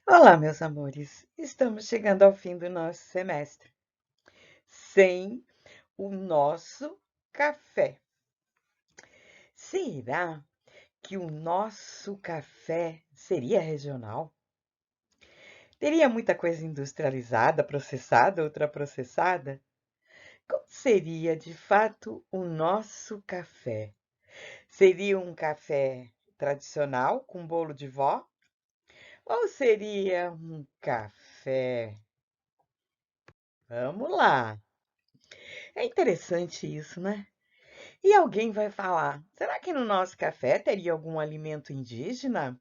Olá, meus amores. Estamos chegando ao fim do nosso semestre, sem o nosso café. Será que o nosso café seria regional? Teria muita coisa industrializada, processada, ultraprocessada? Como seria de fato o nosso café? Seria um café tradicional com bolo de vó? Ou seria um café? Vamos lá. É interessante isso, né? E alguém vai falar: será que no nosso café teria algum alimento indígena?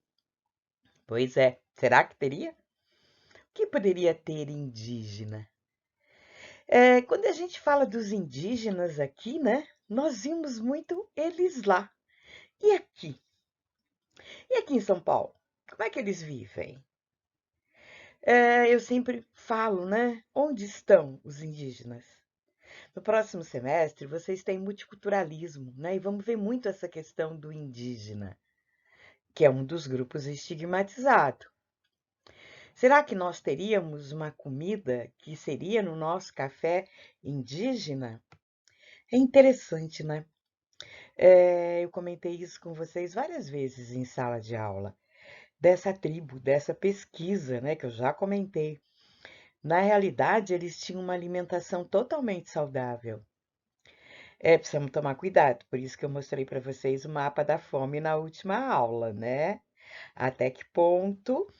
Pois é, será que teria? O que poderia ter indígena? Quando a gente fala dos indígenas aqui, né? Nós vimos muito eles lá. E aqui? E aqui em São Paulo? Como é que eles vivem? Eu sempre falo, né? Onde estão os indígenas? No próximo semestre, vocês têm multiculturalismo, né? E vamos ver muito essa questão do indígena, que é um dos grupos estigmatizado. Será que nós teríamos uma comida que seria no nosso café indígena? É interessante, né? Eu comentei isso com vocês várias vezes em sala de aula, dessa tribo, dessa pesquisa, né, que eu já comentei. Na realidade, eles tinham uma alimentação totalmente saudável. Precisamos tomar cuidado, por isso que eu mostrei para vocês o mapa da fome na última aula, né? Até que ponto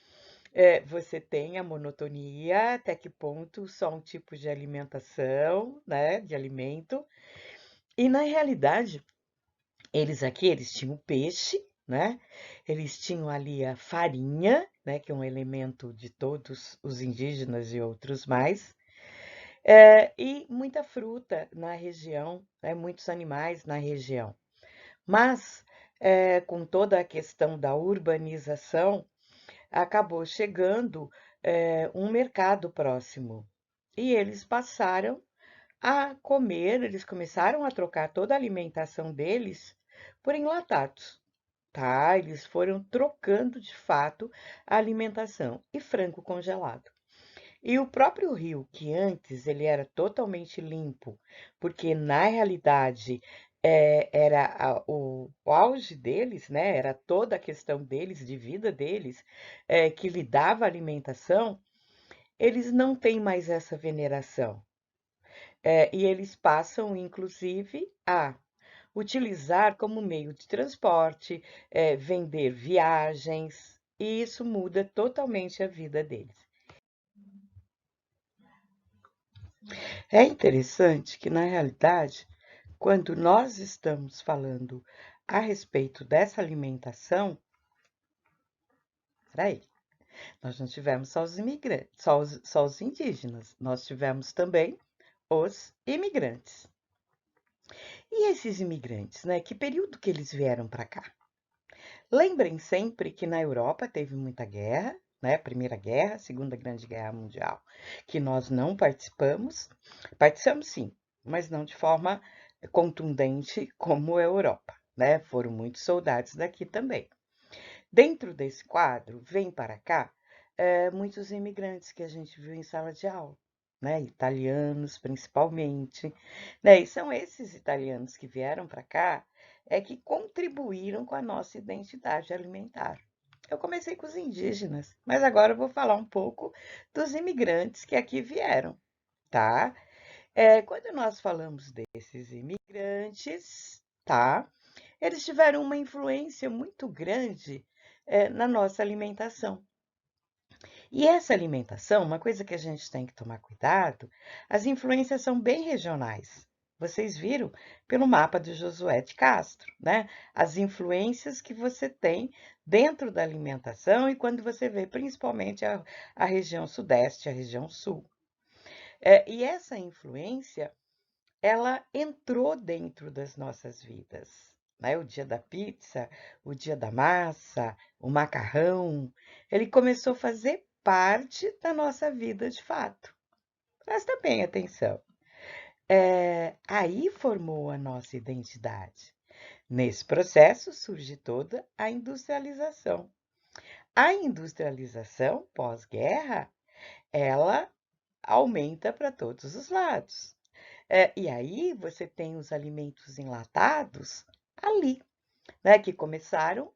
você tem a monotonia, até que ponto só um tipo de alimentação, né, de alimento. E na realidade, eles tinham peixe, né? Eles tinham ali a farinha, né, que é um elemento de todos os indígenas e outros mais. E muita fruta na região, né, muitos animais na região. Mas, com toda a questão da urbanização, acabou chegando um mercado próximo. E eles passaram a comer, eles começaram a trocar toda a alimentação deles por enlatados, tá? Eles foram trocando de fato a alimentação e frango congelado. E o próprio rio, que antes ele era totalmente limpo, porque na realidade era o auge deles, né? Era toda a questão deles, de vida deles, que lhe dava alimentação, eles não têm mais essa veneração. E eles passam, inclusive, a utilizar como meio de transporte, vender viagens, e isso muda totalmente a vida deles. É interessante que, na realidade, quando nós estamos falando a respeito dessa alimentação, peraí, nós não tivemos só os imigrantes, só os indígenas, nós tivemos também os imigrantes. E esses imigrantes, né? Que período que eles vieram para cá? Lembrem sempre que na Europa teve muita guerra, né? Primeira Guerra, Segunda Grande Guerra Mundial, que nós não participamos. Participamos sim, mas não de forma contundente como a Europa, né? Foram muitos soldados daqui também. Dentro desse quadro, vem para cá muitos imigrantes que a gente viu em sala de aula, né? Italianos principalmente, né? E são esses italianos que vieram para cá que contribuíram com a nossa identidade alimentar. Eu comecei com os indígenas, mas agora eu vou falar um pouco dos imigrantes que aqui vieram, tá? Quando nós falamos desses imigrantes, tá? Eles tiveram uma influência muito grande na nossa alimentação. E essa alimentação, uma coisa que a gente tem que tomar cuidado, as influências são bem regionais. Vocês viram pelo mapa do Josué de Castro, né? As influências que você tem dentro da alimentação e quando você vê principalmente a região sudeste, a região sul. E essa influência ela entrou dentro das nossas vidas, né? O dia da pizza, o dia da massa, o macarrão, ele começou a fazer parte da nossa vida de fato. Presta bem atenção. Aí formou a nossa identidade. Nesse processo surge toda a industrialização. A industrialização pós-guerra, ela aumenta para todos os lados. E aí você tem os alimentos enlatados ali, né, que começaram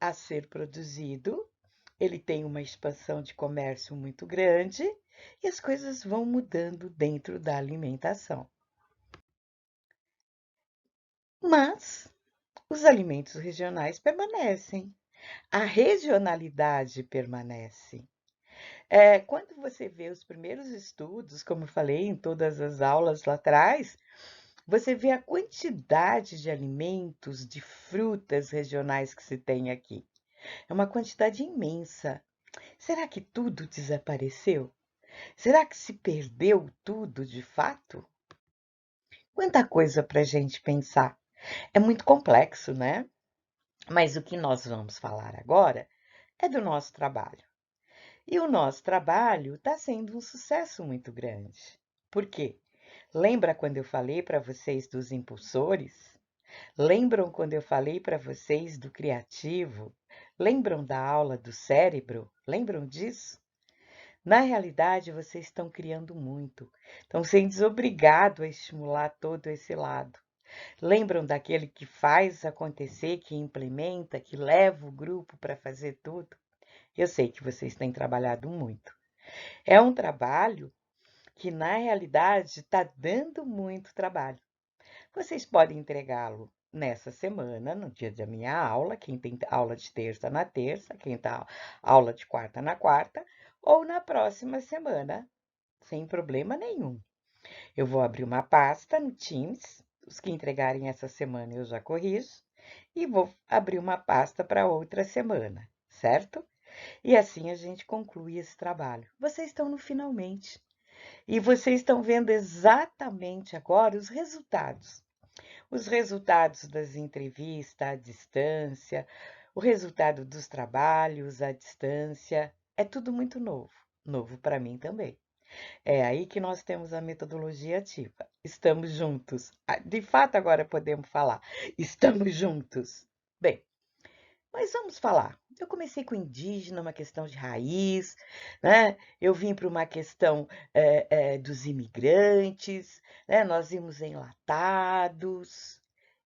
a ser produzido, ele tem uma expansão de comércio muito grande e as coisas vão mudando dentro da alimentação. Mas os alimentos regionais permanecem, a regionalidade permanece. Quando você vê os primeiros estudos, como eu falei em todas as aulas lá atrás, você vê a quantidade de alimentos, de frutas regionais que se tem aqui. É uma quantidade imensa. Será que tudo desapareceu? Será que se perdeu tudo de fato? Quanta coisa para a gente pensar. É muito complexo, né? Mas o que nós vamos falar agora é do nosso trabalho. E o nosso trabalho está sendo um sucesso muito grande. Por quê? Lembra quando eu falei para vocês dos impulsores? Lembram quando eu falei para vocês do criativo? Lembram da aula do cérebro? Lembram disso? Na realidade, vocês estão criando muito, estão sendo desobrigados a estimular todo esse lado. Lembram daquele que faz acontecer, que implementa, que leva o grupo para fazer tudo? Eu sei que vocês têm trabalhado muito. É um trabalho que, na realidade, está dando muito trabalho. Vocês podem entregá-lo nessa semana, no dia da minha aula, quem tem aula de terça na terça, quem tá aula de quarta na quarta, ou na próxima semana, sem problema nenhum. Eu vou abrir uma pasta no Teams, os que entregarem essa semana eu já corrijo, e vou abrir uma pasta para outra semana, certo? E assim a gente conclui esse trabalho. Vocês estão no finalmente. E vocês estão vendo exatamente agora os resultados. Os resultados das entrevistas à distância, o resultado dos trabalhos à distância, é tudo muito novo. Novo para mim também. É aí que nós temos a metodologia ativa. Estamos juntos. De fato, agora podemos falar. Estamos juntos. Bem, mas vamos falar. Eu comecei com indígena, uma questão de raiz, né? Eu vim para uma questão dos imigrantes, né? Nós vimos enlatados.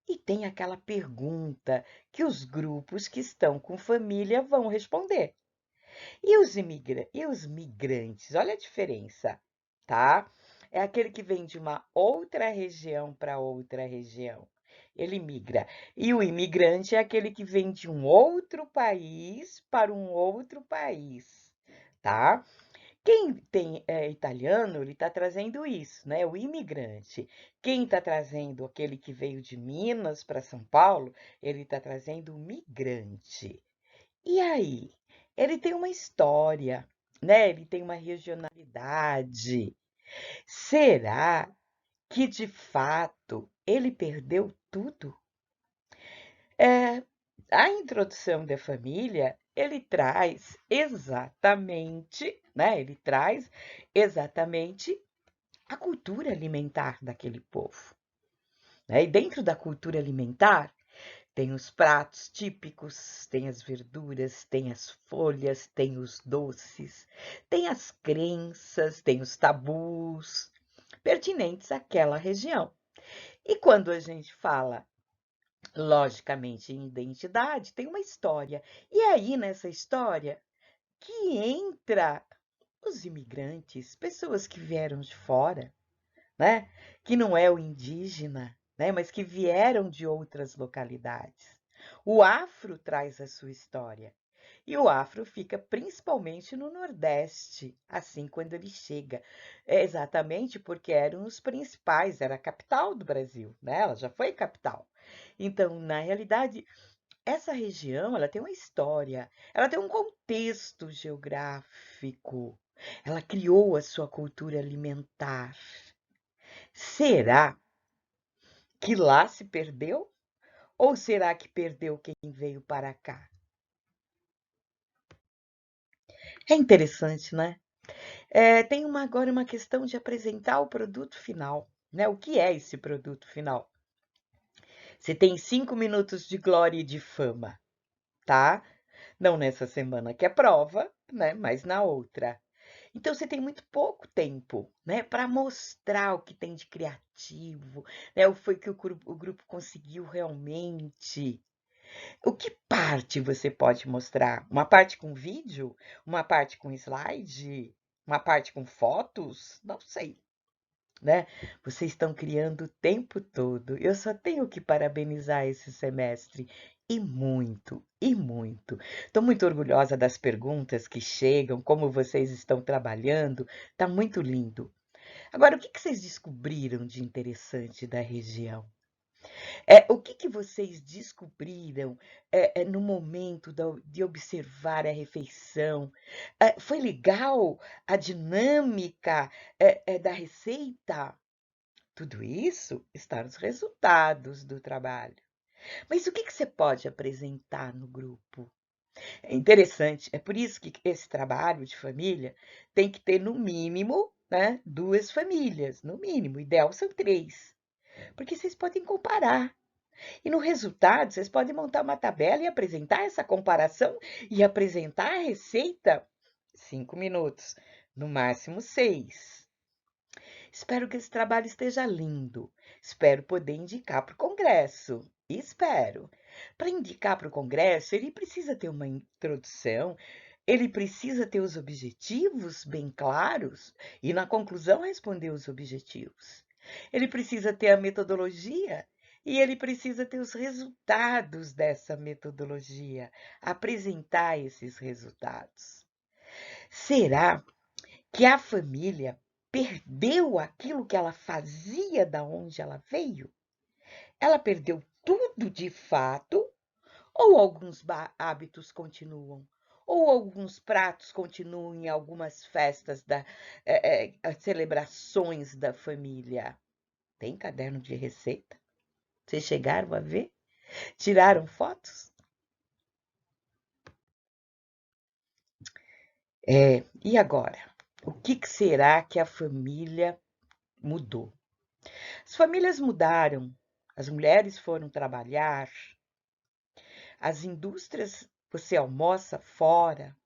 E tem aquela pergunta que os grupos que estão com família vão responder. E os migrantes? Olha a diferença, tá? É aquele que vem de uma outra região para outra região. Ele migra. E o imigrante é aquele que vem de um outro país para um outro país, tá? Quem tem italiano, ele está trazendo isso, né? O imigrante. Quem está trazendo aquele que veio de Minas para São Paulo, ele está trazendo o migrante. E aí? Ele tem uma história, né? Ele tem uma regionalidade. Será que de fato ele perdeu tudo? A introdução da família, ele traz exatamente, né? Ele traz exatamente a cultura alimentar daquele povo, né? E dentro da cultura alimentar, tem os pratos típicos, tem as verduras, tem as folhas, tem os doces, tem as crenças, tem os tabus pertinentes àquela região. E quando a gente fala, logicamente, em identidade, tem uma história. E aí, nessa história, que entra os imigrantes, pessoas que vieram de fora, né? Que não é o indígena, né? Mas que vieram de outras localidades. O afro traz a sua história. E o afro fica principalmente no Nordeste, assim, quando ele chega. É exatamente porque eram os principais, era a capital do Brasil, né? Ela já foi capital. Então, na realidade, essa região, ela tem uma história, ela tem um contexto geográfico. Ela criou a sua cultura alimentar. Será que lá se perdeu? Ou será que perdeu quem veio para cá? É interessante, né? Tem agora uma questão de apresentar o produto final, né? O que é esse produto final? Você tem 5 minutos de glória e de fama, tá? Não nessa semana que é prova, né, mas na outra. Então você tem muito pouco tempo, né, para mostrar o que tem de criativo, né, o foi que o grupo conseguiu realmente. O que parte você pode mostrar? Uma parte com vídeo? Uma parte com slide? Uma parte com fotos? Não sei, né? Vocês estão criando o tempo todo. Eu só tenho que parabenizar esse semestre. E muito, e muito. Estou muito orgulhosa das perguntas que chegam, como vocês estão trabalhando. Tá muito lindo. Agora, o que vocês descobriram de interessante da região? O que que vocês descobriram no momento de observar a refeição? Foi legal a dinâmica da receita? Tudo isso está nos resultados do trabalho. Mas o que que você pode apresentar no grupo? É interessante, é por isso que esse trabalho de família tem que ter, no mínimo, né, duas famílias, no mínimo. O ideal são três, porque vocês podem comparar. E no resultado, vocês podem montar uma tabela e apresentar essa comparação e apresentar a receita 5 minutos, no máximo 6. Espero que esse trabalho esteja lindo. Espero poder indicar para o Congresso. Espero. Para indicar para o Congresso, ele precisa ter uma introdução, ele precisa ter os objetivos bem claros e, na conclusão, responder os objetivos. Ele precisa ter a metodologia e ele precisa ter os resultados dessa metodologia, apresentar esses resultados. Será que a família perdeu aquilo que ela fazia da onde ela veio? Ela perdeu tudo de fato ou alguns hábitos continuam? Ou alguns pratos continuam em algumas festas, celebrações da família? Tem caderno de receita? Vocês chegaram a ver? Tiraram fotos? E agora? O que será que a família mudou? As famílias mudaram, as mulheres foram trabalhar, as indústrias, você almoça fora,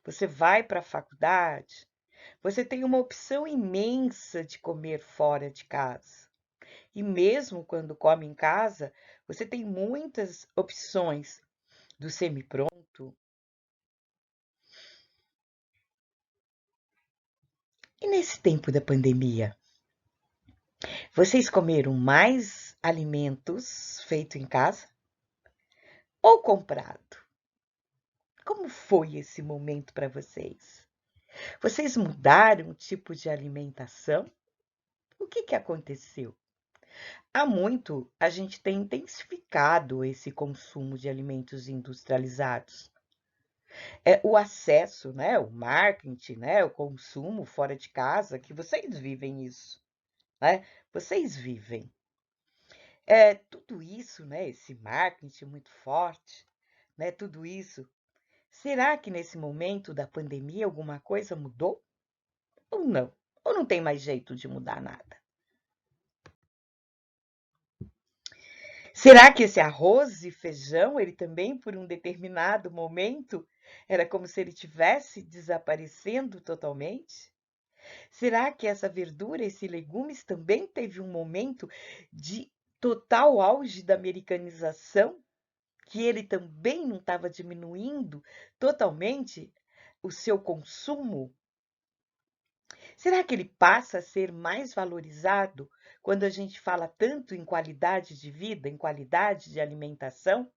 você vai para a faculdade, você tem uma opção imensa de comer fora de casa. E mesmo quando come em casa, você tem muitas opções do semi-pronto. E nesse tempo da pandemia, vocês comeram mais alimentos feitos em casa ou comprado? Como foi esse momento para vocês? Vocês mudaram o tipo de alimentação? O que que aconteceu? Há muito a gente tem intensificado esse consumo de alimentos industrializados. O acesso, né, o marketing, né, o consumo fora de casa, que vocês vivem isso, né? Vocês vivem. Tudo isso, né, esse marketing muito forte, né, tudo isso. Será que nesse momento da pandemia alguma coisa mudou? Ou não? Ou não tem mais jeito de mudar nada? Será que esse arroz e feijão, ele também, por um determinado momento, era como se ele tivesse desaparecendo totalmente? Será que essa verdura, esse legumes também teve um momento de total auge da americanização, que ele também não estava diminuindo totalmente o seu consumo? Será que ele passa a ser mais valorizado quando a gente fala tanto em qualidade de vida, em qualidade de alimentação?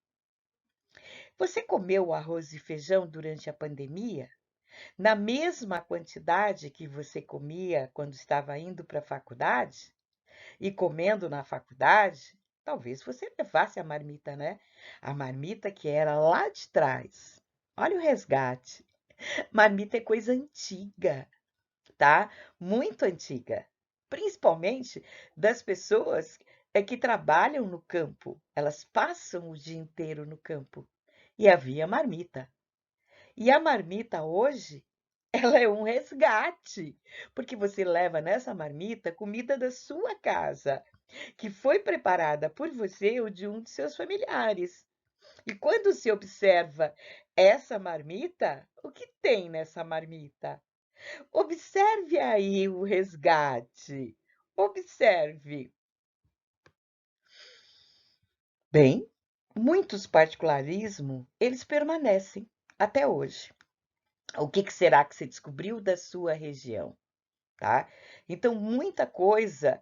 Você comeu arroz e feijão durante a pandemia? Na mesma quantidade que você comia quando estava indo para a faculdade? E comendo na faculdade? Talvez você levasse a marmita, né? A marmita que era lá de trás. Olha o resgate. Marmita é coisa antiga, tá? Muito antiga. Principalmente das pessoas que trabalham no campo. Elas passam o dia inteiro no campo. E havia marmita. E a marmita hoje, ela é um resgate, porque você leva nessa marmita comida da sua casa, que foi preparada por você ou de um de seus familiares. E quando se observa essa marmita, o que tem nessa marmita? Observe aí o resgate. Observe. Bem, muitos particularismos, eles permanecem até hoje. O que será que se descobriu da sua região, tá? Então, muita coisa,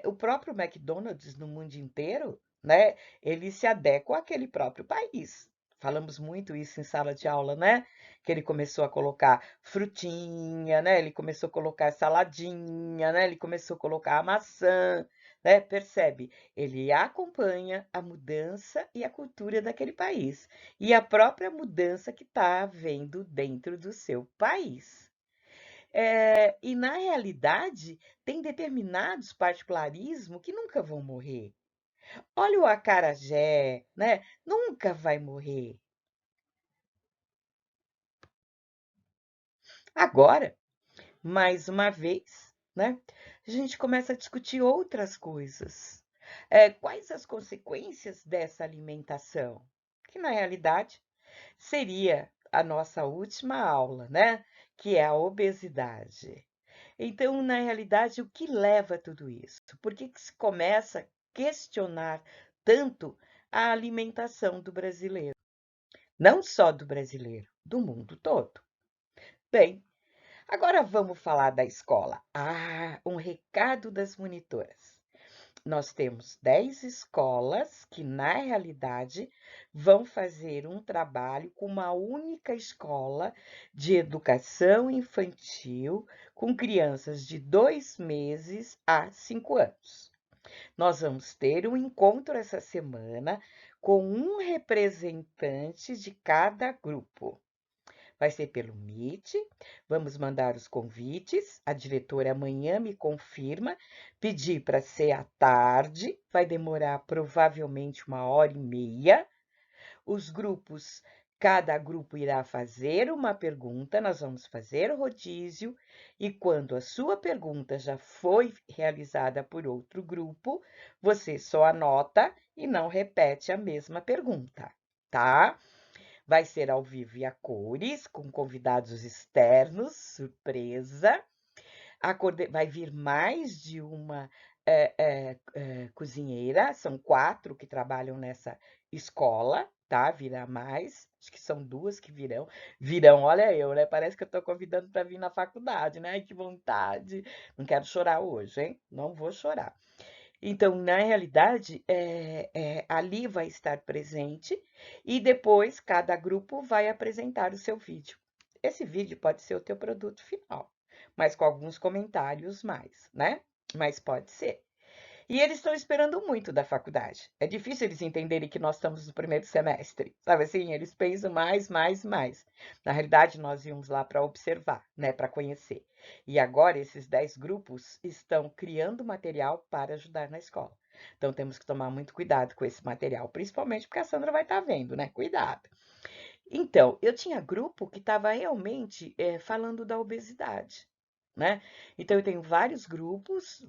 o próprio McDonald's no mundo inteiro, né? Ele se adequa àquele próprio país. Falamos muito isso em sala de aula, né? Que ele começou a colocar frutinha, né? Ele começou a colocar saladinha, né? Ele começou a colocar a maçã, né? Percebe? Ele acompanha a mudança e a cultura daquele país e a própria mudança que está havendo dentro do seu país. E, na realidade, tem determinados particularismos que nunca vão morrer. Olha o acarajé, né? Nunca vai morrer. Agora, mais uma vez, né? A gente começa a discutir outras coisas. Quais as consequências dessa alimentação? Que, na realidade, seria a nossa última aula, né? Que é a obesidade. Então, na realidade, o que leva a tudo isso? Por que se começa a questionar tanto a alimentação do brasileiro? Não só do brasileiro, do mundo todo. Bem, agora vamos falar da escola. Um recado das monitoras. Nós temos 10 escolas que, na realidade, vão fazer um trabalho com uma única escola de educação infantil com crianças de 2 meses a 5 anos. Nós vamos ter um encontro essa semana com um representante de cada grupo. Vai ser pelo Meet, vamos mandar os convites, a diretora amanhã me confirma, pedir para ser à tarde, vai demorar provavelmente 1h30. Os grupos, cada grupo irá fazer uma pergunta, nós vamos fazer o rodízio, e quando a sua pergunta já foi realizada por outro grupo, você só anota e não repete a mesma pergunta, tá? Vai ser ao vivo e a cores, com convidados externos, surpresa. Vai vir mais de uma cozinheira, são 4 que trabalham nessa escola, tá? Virá mais, acho que são 2 que virão. Virão, olha eu, né? Parece que eu estou convidando para vir na faculdade, né? Ai, que vontade. Não quero chorar hoje, hein? Não vou chorar. Então, na realidade, ali vai estar presente e depois cada grupo vai apresentar o seu vídeo. Esse vídeo pode ser o teu produto final, mas com alguns comentários mais, né? Mas pode ser. E eles estão esperando muito da faculdade. É difícil eles entenderem que nós estamos no primeiro semestre, sabe assim? Eles pensam mais, mais, mais. Na realidade, nós íamos lá para observar, né, para conhecer. E agora esses 10 grupos estão criando material para ajudar na escola. Então temos que tomar muito cuidado com esse material, principalmente porque a Sandra vai estar vendo, né? Cuidado. Então, eu tinha grupo que estava realmente falando da obesidade, né? Então, eu tenho vários grupos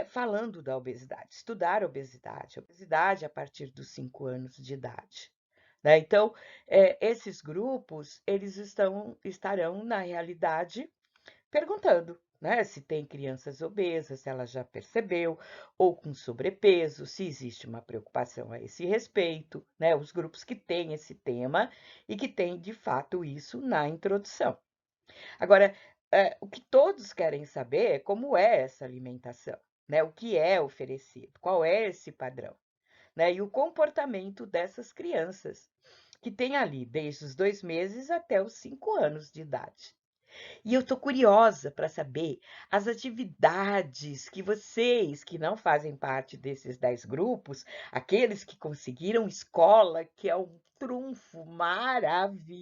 falando da obesidade, estudar obesidade a partir dos 5 anos de idade. Né? Então, esses grupos, eles estarão, na realidade, perguntando, né, se tem crianças obesas, se ela já percebeu, ou com sobrepeso, se existe uma preocupação a esse respeito, né, os grupos que têm esse tema e que têm, de fato, isso na introdução. Agora, o que todos querem saber é como é essa alimentação, né, o que é oferecido, qual é esse padrão, né, e o comportamento dessas crianças, que tem ali desde os 2 meses até os 5 anos de idade. E eu estou curiosa para saber as atividades que vocês, que não fazem parte desses 10 grupos, aqueles que conseguiram escola, que é um trunfo maravilhoso.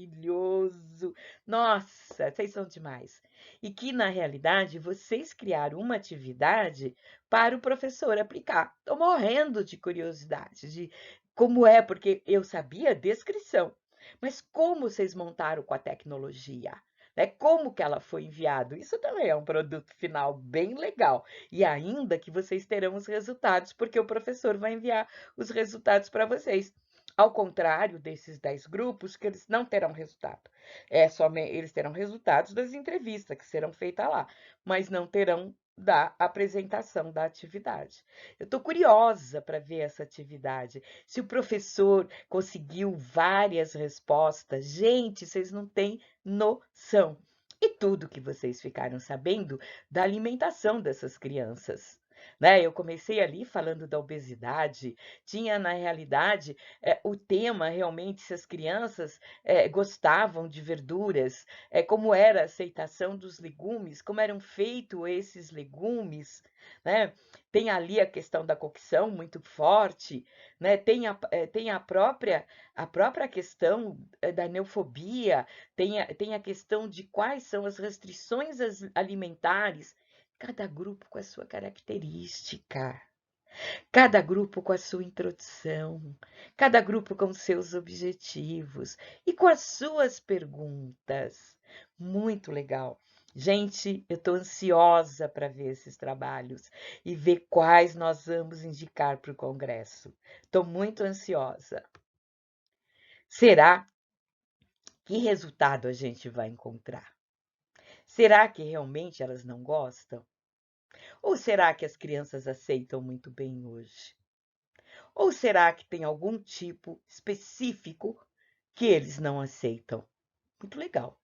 Nossa, vocês são demais. E que, na realidade, vocês criaram uma atividade para o professor aplicar. Estou morrendo de curiosidade de como é, porque eu sabia a descrição. Mas como vocês montaram com a tecnologia? Né? Como que ela foi enviada? Isso também é um produto final bem legal. E ainda que vocês terão os resultados, porque o professor vai enviar os resultados para vocês. Ao contrário desses 10 grupos, que eles não terão resultado. Eles terão resultados das entrevistas que serão feitas lá, mas não terão da apresentação da atividade. Eu estou curiosa para ver essa atividade. Se o professor conseguiu várias respostas, gente, vocês não têm noção. E tudo que vocês ficaram sabendo da alimentação dessas crianças. Né? Eu comecei ali falando da obesidade, tinha na realidade o tema realmente se as crianças gostavam de verduras, como era a aceitação dos legumes, como eram feitos esses legumes, né? Tem ali a questão da cocção muito forte, né? Tem a própria questão da neofobia, tem a questão de quais são as restrições alimentares, cada grupo com a sua característica. Cada grupo com a sua introdução, cada grupo com seus objetivos e com as suas perguntas. Muito legal. Gente, eu estou ansiosa para ver esses trabalhos e ver quais nós vamos indicar para o Congresso. Estou muito ansiosa. Será que resultado a gente vai encontrar? Será que realmente elas não gostam? Ou será que as crianças aceitam muito bem hoje? Ou será que tem algum tipo específico que eles não aceitam? Muito legal.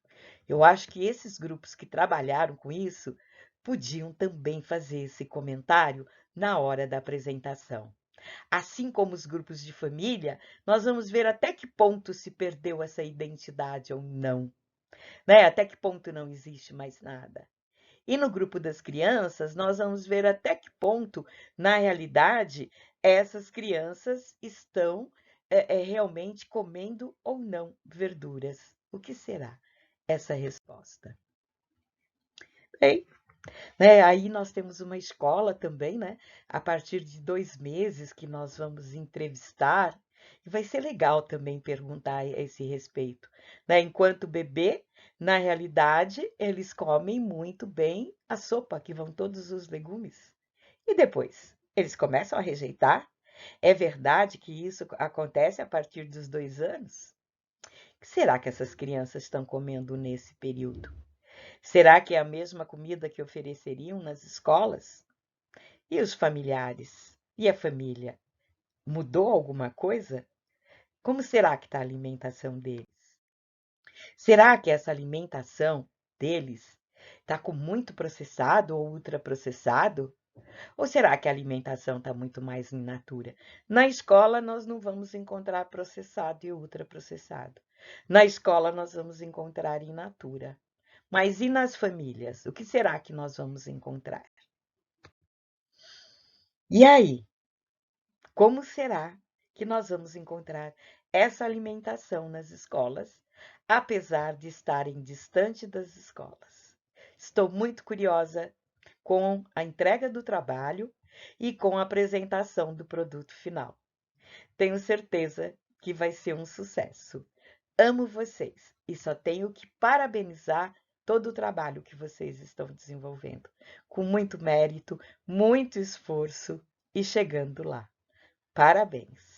Eu acho que esses grupos que trabalharam com isso podiam também fazer esse comentário na hora da apresentação. Assim como os grupos de família, nós vamos ver até que ponto se perdeu essa identidade ou não, né? Até que ponto não existe mais nada. E no grupo das crianças, nós vamos ver até que ponto, na realidade, essas crianças estão realmente comendo ou não verduras. O que será essa resposta? Bem, né, aí nós temos uma escola também, né? A partir de 2 meses que nós vamos entrevistar, e vai ser legal também perguntar a esse respeito, né? Enquanto bebê, na realidade, eles comem muito bem a sopa, que vão todos os legumes. E depois, eles começam a rejeitar? É verdade que isso acontece a partir dos 2 anos? O que será que essas crianças estão comendo nesse período? Será que é a mesma comida que ofereceriam nas escolas? E os familiares? E a família? Mudou alguma coisa? Como será que está a alimentação deles? Será que essa alimentação deles está com muito processado ou ultraprocessado? Ou será que a alimentação está muito mais in natura? Na escola, nós não vamos encontrar processado e ultraprocessado. Na escola, nós vamos encontrar in natura. Mas e nas famílias? O que será que nós vamos encontrar? E aí, como será que nós vamos encontrar essa alimentação nas escolas, apesar de estarem distante das escolas? Estou muito curiosa com a entrega do trabalho e com a apresentação do produto final. Tenho certeza que vai ser um sucesso. Amo vocês e só tenho que parabenizar todo o trabalho que vocês estão desenvolvendo, com muito mérito, muito esforço e chegando lá. Parabéns!